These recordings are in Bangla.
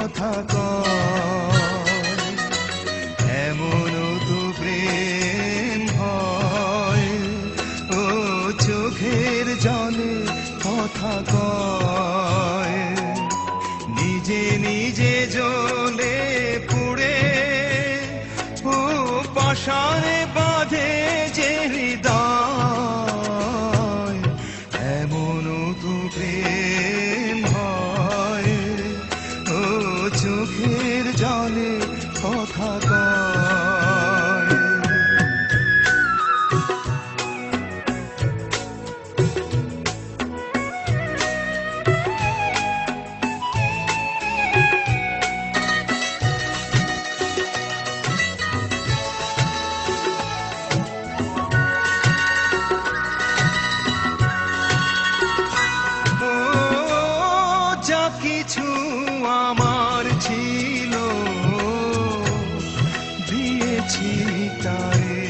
কথা কয়। এমন তো প্রেম হয়, ও চোখের জলে কথা কয়। নিজে নিজে জ্বলে পুড়ে ও পাশানে বাঁধে যে হৃদয়। এমন তো প্রেম হয়, ও চোখের জলে কথা কয়। যা কিছু আমার ছিল দিয়েছি তারে,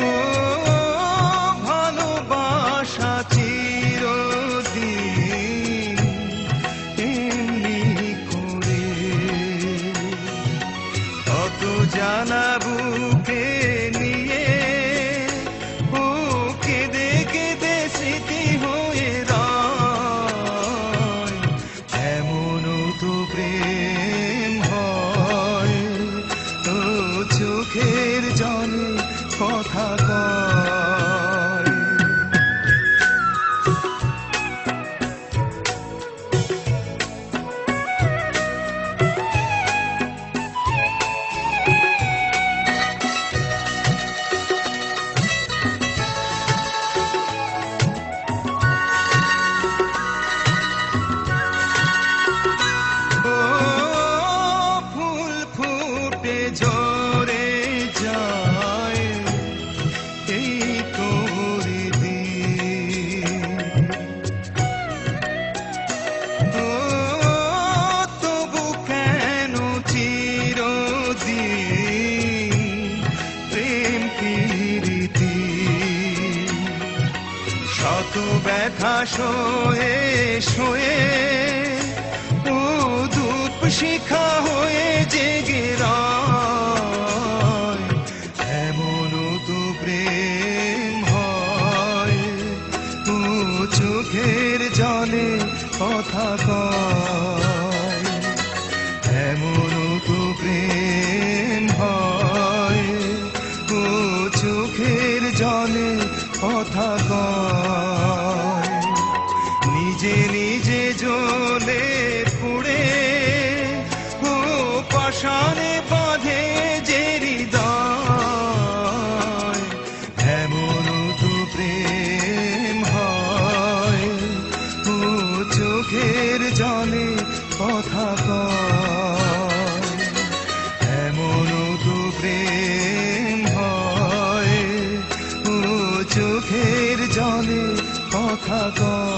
ও ভালোবাসা চিরদিন এমনি করে। কত জানা বুকে নিয়ে ও কেঁদে কেঁদে স্মৃতি হয়ে রয়। এমন তো প্রেম হয়, ও চোখের জলে কথা কয়। ঝরে যায় এই তোরে দিন, ও তবু কেন চিরদিন প্রেম প্রীতি। শত ব্যথা সয়ে সয়ে ও ধূপ শিখা হয়ে জেগে রয়। এমন তো প্রেম হয়, ও চোখের জলে কথা কয়। এমন তো প্রেম হয়, ও চোখের জলে কথা কয়। নিজে নিজে জ্বলে পুড়ে ও পাশানে বাঁধে যে হৃদয়। এমন তো প্রেম হয়, ও চোখের জলে কথা কয়। এমন তো প্রেম হয়, ও চোখের জলে কথা কয়।